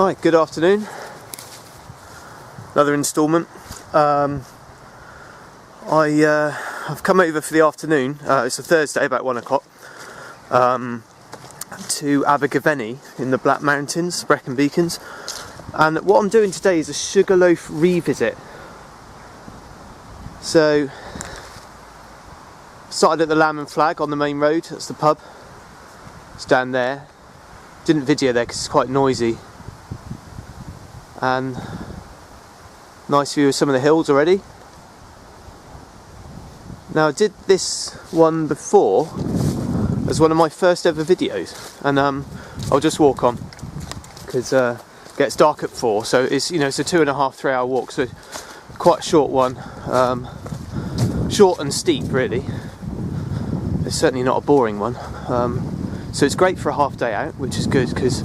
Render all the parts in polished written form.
Hi, good afternoon. Another instalment. I've come over for the afternoon. It's a Thursday, about 1 o'clock, to Abergavenny in the Black Mountains, Brecon Beacons. And what I'm doing today is a Sugarloaf revisit. So, started at the Lamb and Flag on the main road. That's the pub. It's down there. Didn't video there because it's quite noisy. And nice view of some of the hills already. Now, I did this one before as one of my first ever videos, and I'll just walk on because it gets dark at 4, so it's, it's a 2.5–3 hour walk, so quite a short one, short and steep really. It's certainly not a boring one, so it's great for a half day out, which is good because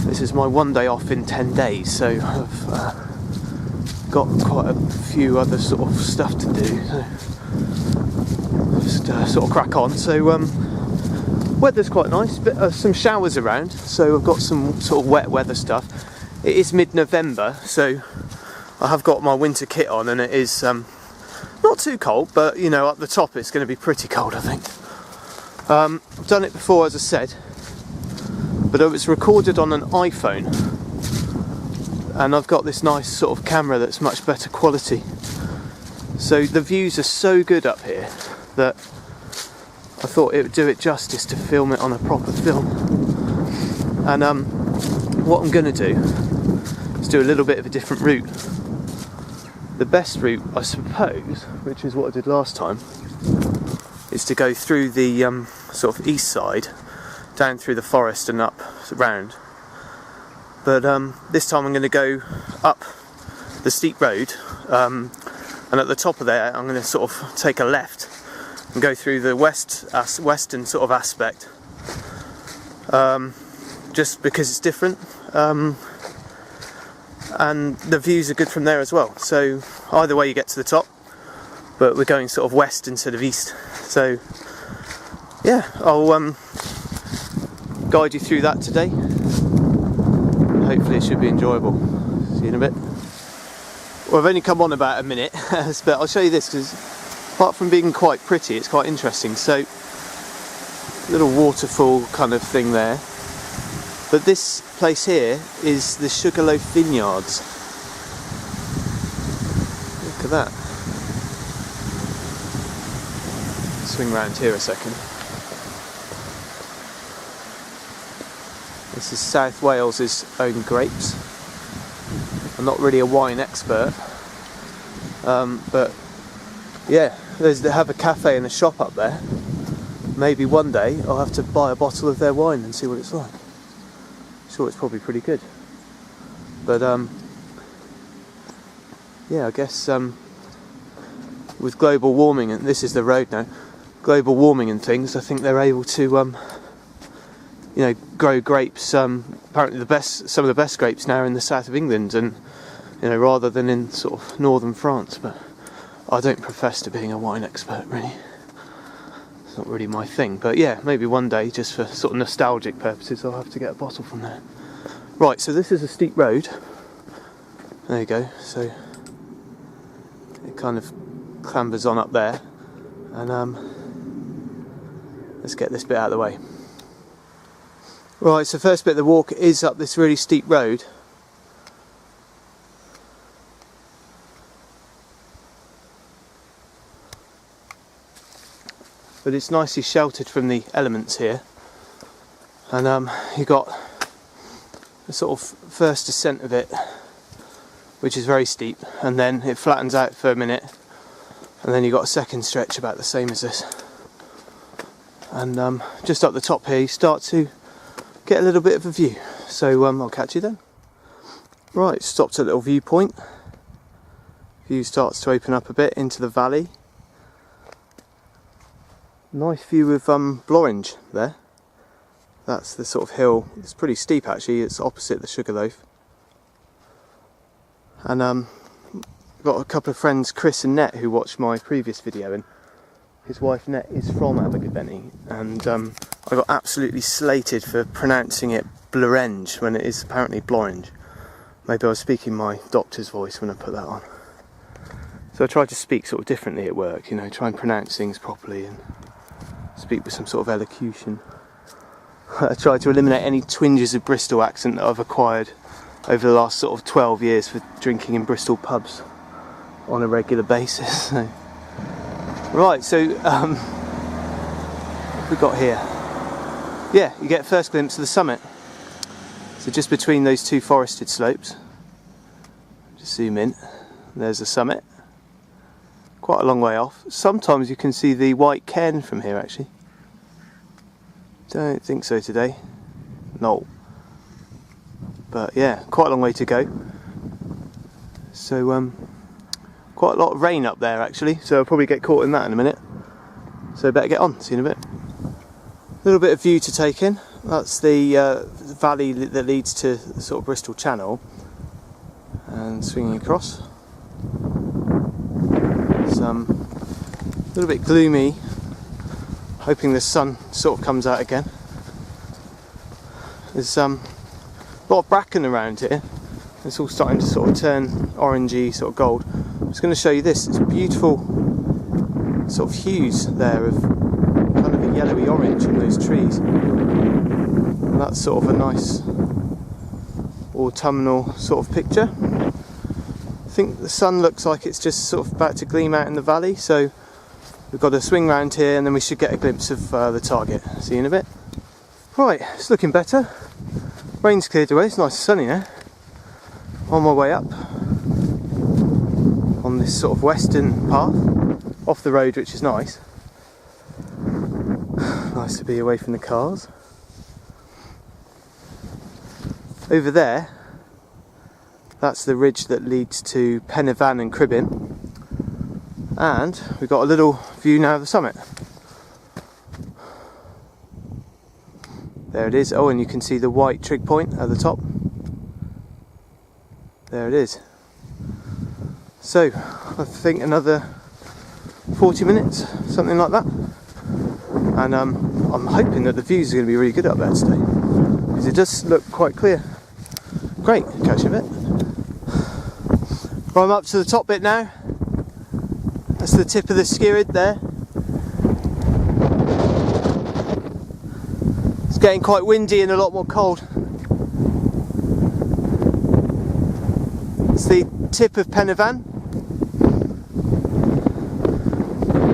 this is my 1 day off in 10 days, so I've got quite a few other sort of stuff to do, so just sort of crack on. So weather's quite nice, some showers around, so I've got some sort of wet weather stuff. It is mid-November, so I have got my winter kit on, and it is not too cold, but up the top it's going to be pretty cold, I think. I've done it before, as I said, but it was recorded on an iPhone, and I've got this nice sort of camera that's much better quality, so the views are so good up here that I thought it would do it justice to film it on a proper film. And what I'm going to do is do a little bit of a different route. The best route, I suppose, which is what I did last time, is to go through the sort of east side, down through the forest and up round. But this time I'm going to go up the steep road, and at the top of there I'm going to sort of take a left and go through the western sort of aspect, just because it's different, and the views are good from there as well. So either way you get to the top, but we're going sort of west instead of east. So yeah, I'll guide you through that today. Hopefully it should be enjoyable. See you in a bit. Well, I've only come on about a minute, but I'll show you this because apart from being quite pretty, it's quite interesting. So, little waterfall kind of thing there. But this place here is the Sugarloaf Vineyards. Look at that. Swing round here a second. This is South Wales' own grapes. I'm not really a wine expert, but yeah, they have a cafe and a shop up there. Maybe one day I'll have to buy a bottle of their wine and see what it's like. I'm sure it's probably pretty good. But yeah, I guess with global warming, and this is the road now, global warming and things, I think they're able to grow grapes. Apparently some of the best grapes now are in the south of England, and rather than in sort of northern France. But I don't profess to being a wine expert, really. It's not really my thing. But yeah, maybe one day, just for sort of nostalgic purposes, I'll have to get a bottle from there. Right, so this is a steep road. There you go. So it kind of clambers on up there, and let's get this bit out of the way. Right, so first bit of the walk is up this really steep road. But it's nicely sheltered from the elements here. And you got the sort of first ascent of it, which is very steep, and then it flattens out for a minute, and then you got a second stretch about the same as this. And just up the top here you start to get a little bit of a view, so I'll catch you then. Right, stopped at a little viewpoint. View starts to open up a bit into the valley. Nice view of Blorange there. That's the sort of hill. It's pretty steep actually. It's opposite the Sugarloaf. And I've got a couple of friends, Chris and Net, who watched my previous video, and his wife Net is from Abergavenny, and I got absolutely slated for pronouncing it Blorange when it is apparently Blorange. Maybe I was speaking my doctor's voice when I put that on. So I try to speak sort of differently at work, you know, try and pronounce things properly and speak with some sort of elocution. I try to eliminate any twinges of Bristol accent that I've acquired over the last sort of 12 years for drinking in Bristol pubs on a regular basis. So. Right, so what have we got here? Yeah, you get a first glimpse of the summit. So just between those two forested slopes, just zoom in, there's the summit. Quite a long way off. Sometimes you can see the white cairn from here actually. Don't think so today. No. But yeah, quite a long way to go. So quite a lot of rain up there actually, so I'll probably get caught in that in a minute. So better get on, see you in a bit. A little bit of view to take in. That's the valley that leads to the sort of Bristol Channel. And swinging across. It's a little bit gloomy, hoping the sun sort of comes out again. There's a lot of bracken around here. It's all starting to sort of turn orangey, sort of gold. I'm just going to show you this. It's beautiful sort of hues there of kind of a yellowy orange in those trees. And that's sort of a nice autumnal sort of picture. I think the sun looks like it's just sort of about to gleam out in the valley, so we've got to swing round here and then we should get a glimpse of the target. See you in a bit. Right, it's looking better. Rain's cleared away, it's nice and sunny now. On my way up on this sort of western path, off the road, which is nice. Nice to be away from the cars. Over there, that's the ridge that leads to Pennyvan and Cribbin. And we've got a little view now of the summit. There it is. Oh, and you can see the white trig point at the top. There it is. So, I think another 40 minutes, something like that. And I'm hoping that the views are going to be really good up there today, because it does look quite clear. Great, catch you in a bit. Right, I'm up to the top bit now. That's the tip of the skirrid there. It's getting quite windy and a lot more cold. It's the tip of Pennyvan.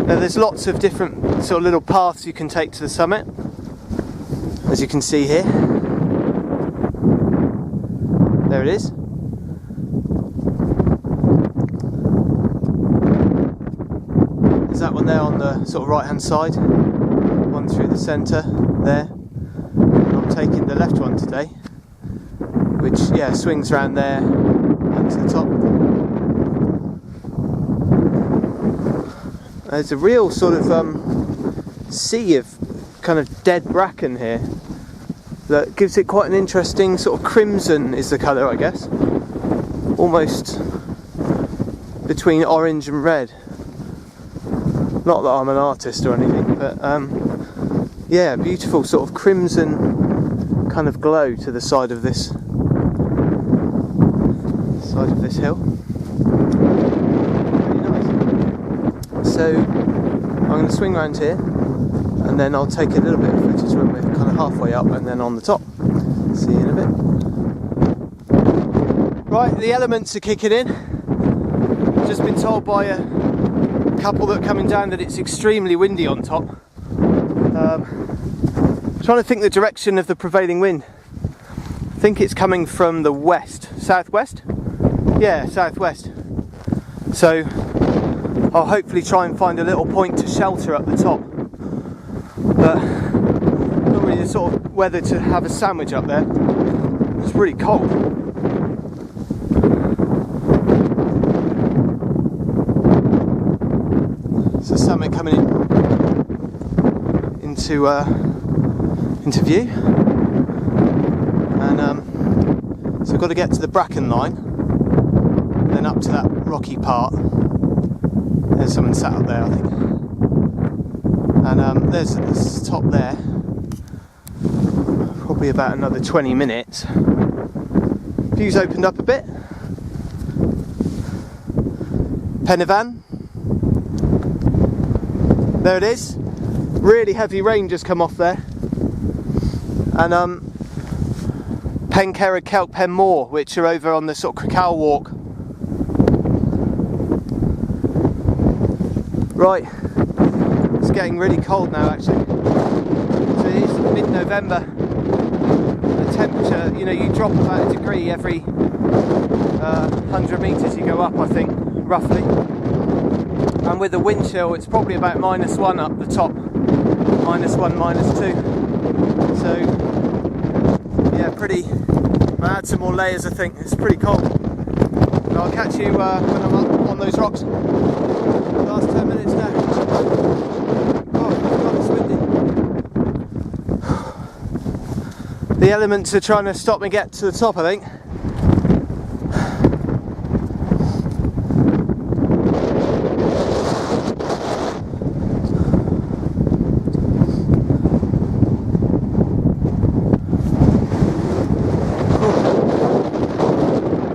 Now there's lots of different sort of little paths you can take to the summit, as you can see here. There it is. There's that one there on the sort of right hand side, one through the centre there. I'm taking the left one today, which yeah swings around there and to the top. There's a real sort of sea of kind of dead bracken here that gives it quite an interesting sort of crimson is the colour, I guess, almost between orange and red. Not that I'm an artist or anything, but yeah, beautiful sort of crimson kind of glow to the side of this hill. Really nice. So I'm going to swing around here, and then I'll take a little bit of footage when we're kind of halfway up and then on the top. See you in a bit. Right, the elements are kicking in. Just been told by a couple that are coming down that it's extremely windy on top. Trying to think the direction of the prevailing wind. I think it's coming from the west, southwest? Yeah, southwest. So I'll hopefully try and find a little point to shelter up the top. But not really the sort of weather to have a sandwich up there. It's really cold. It's the summit coming into view, and so I've got to get to the bracken line, then up to that rocky part. There's someone sat up there, I think, and there's this top there. Probably about another 20 minutes View's opened up a bit. Pennyvan. There it is. Really heavy rain just come off there. And Pencerrig Kelp Pen Moor, which are over on the sort of Crickhowell walk. Right, it's getting really cold now actually. So it is mid-November. The temperature, you know, you drop about a degree every 100 metres you go up, I think, roughly. And with the wind chill, it's probably about -1 up the top. -1, -2. So, yeah, pretty. I add some more layers, I think. It's pretty cold. But I'll catch you when I'm up on those rocks. Last 10 minutes now. Oh, God, it's windy. The elements are trying to stop me get to the top, I think.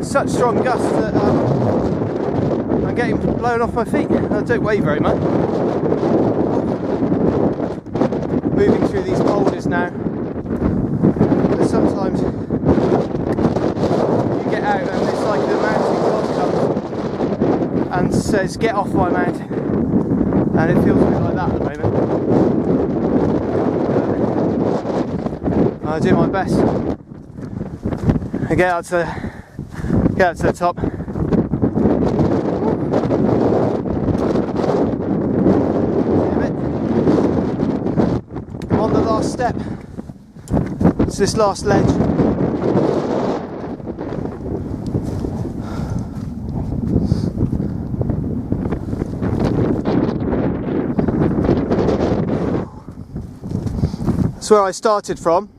Such strong gusts that I'm getting blown off my feet. I don't weigh very much. Moving through these boulders now. But sometimes you get out and it's like the mountain god comes and says, "Get off my mountain." And it feels a bit like that at the moment. I do my best. I get out to the top. I'm on the last step. It's this last ledge. That's where I started from.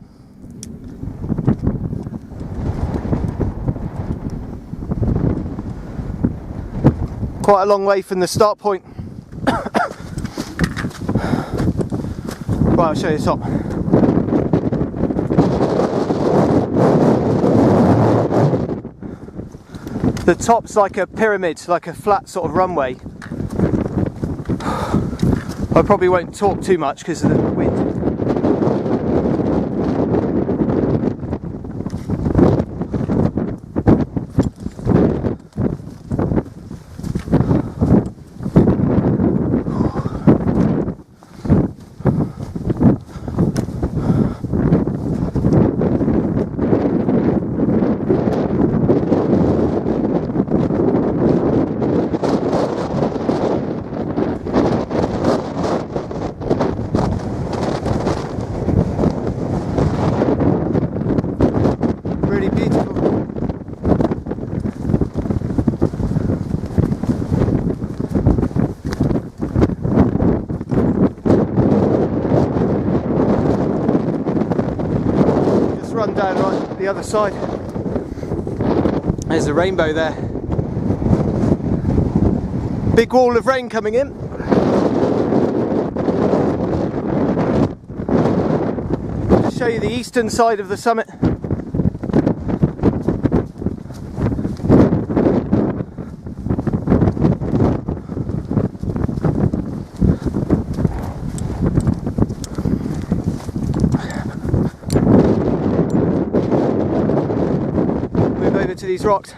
Quite a long way from the start point. Right, I'll show you the top. The top's like a pyramid, like a flat sort of runway. I probably won't talk too much because of the wind. Down right the other side. There's a rainbow there. Big wall of rain coming in. Just show you the eastern side of the summit. To these rocks.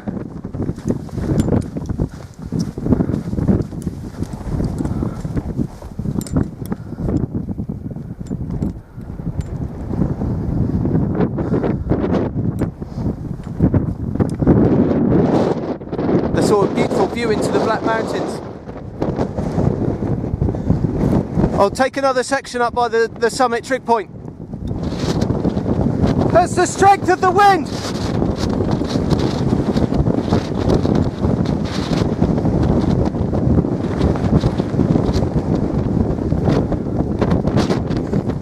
A sort of beautiful view into the Black Mountains. I'll take another section up by the summit trig point. That's the strength of the wind!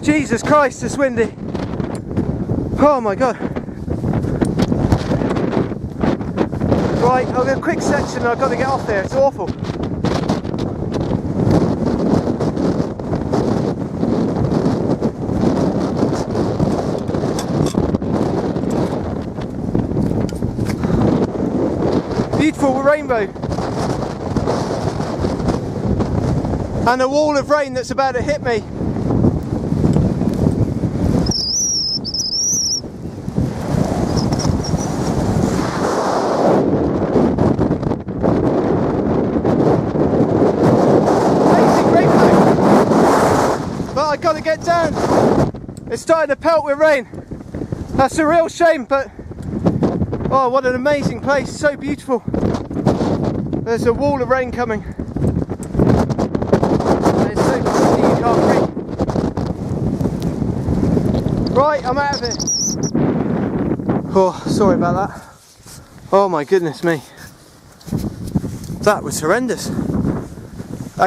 Jesus Christ, it's windy. Oh my God. Right, I'll go a quick section and I've got to get off there, it's awful. Beautiful rainbow. And a wall of rain that's about to hit me. Amazing rainbow. But I gotta get down. It's starting to pelt with rain. That's a real shame, but oh, what an amazing place, so beautiful. There's a wall of rain coming. And it's so windy you can't breathe. Right, I'm out of it. Oh, sorry about that. Oh my goodness me. That was horrendous.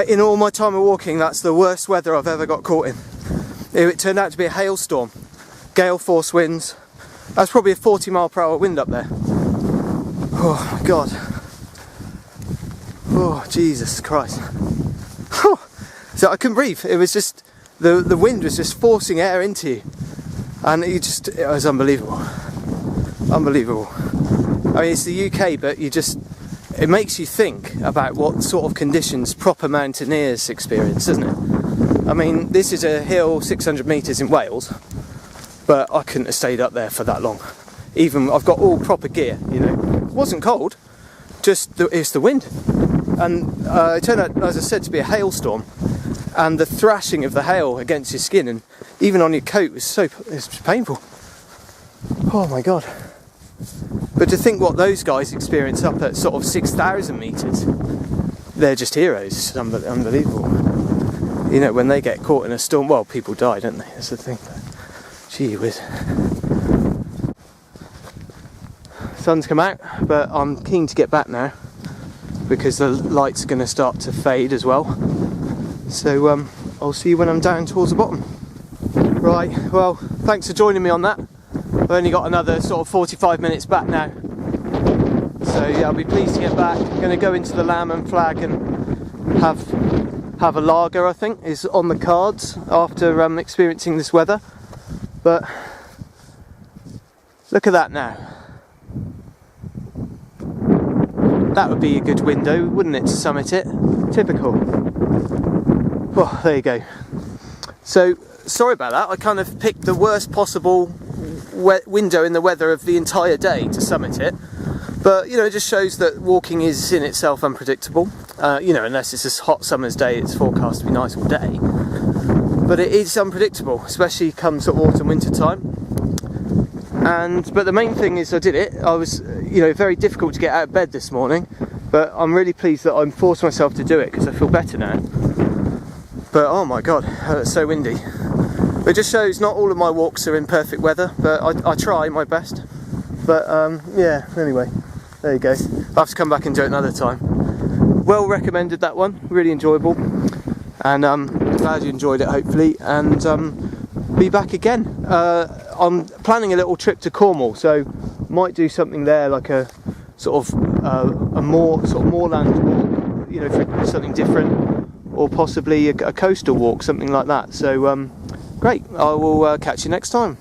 In all my time of walking, that's the worst weather I've ever got caught in. It turned out to be a hailstorm. Gale force winds. That's probably a 40-mile-per-hour wind up there. Oh my god. Oh Jesus Christ. So I couldn't breathe. It was just, the wind was just forcing air into you. And it was unbelievable. Unbelievable. I mean, it's the UK, but it makes you think about what sort of conditions proper mountaineers experience, doesn't it? I mean, this is a hill 600 metres in Wales, but I couldn't have stayed up there for that long. Even, I've got all proper gear, you know. It wasn't cold, just it's the wind. And it turned out, as I said, to be a hailstorm. And the thrashing of the hail against your skin and even on your coat it's painful. Oh my god. But to think what those guys experience up at sort of 6,000 metres, they're just heroes. It's unbelievable. You know, when they get caught in a storm, well, people die, don't they? That's the thing. Gee whiz. Sun's come out, but I'm keen to get back now because the light's going to start to fade as well. So I'll see you when I'm down towards the bottom. Right, well, thanks for joining me on that. I've only got another sort of 45 minutes back now. So yeah, I'll be pleased to get back. I'm going to go into the Lamb and Flag and have a lager, I think, is on the cards after experiencing this weather. But look at that now. That would be a good window, wouldn't it, to summit it? Typical. Oh, there you go. So, sorry about that. I kind of picked the worst possible window in the weather of the entire day to summit it. But, you know, it just shows that walking is in itself unpredictable. You know, unless it's a hot summer's day, it's forecast to be nice all day. But it is unpredictable, especially come sort of autumn, winter time. But the main thing is I did it. I was, you know, very difficult to get out of bed this morning. But I'm really pleased that I'm forced myself to do it because I feel better now. But oh my god, it's so windy. It just shows not all of my walks are in perfect weather, but I try my best. But yeah, anyway, there you go. I'll have to come back and do it another time. Well recommended, that one, really enjoyable. And glad you enjoyed it, hopefully. And be back again. I'm planning a little trip to Cornwall, so might do something there, like a sort of moorland walk, you know, for something different. Or possibly a coastal walk, something like that. So great, I will catch you next time.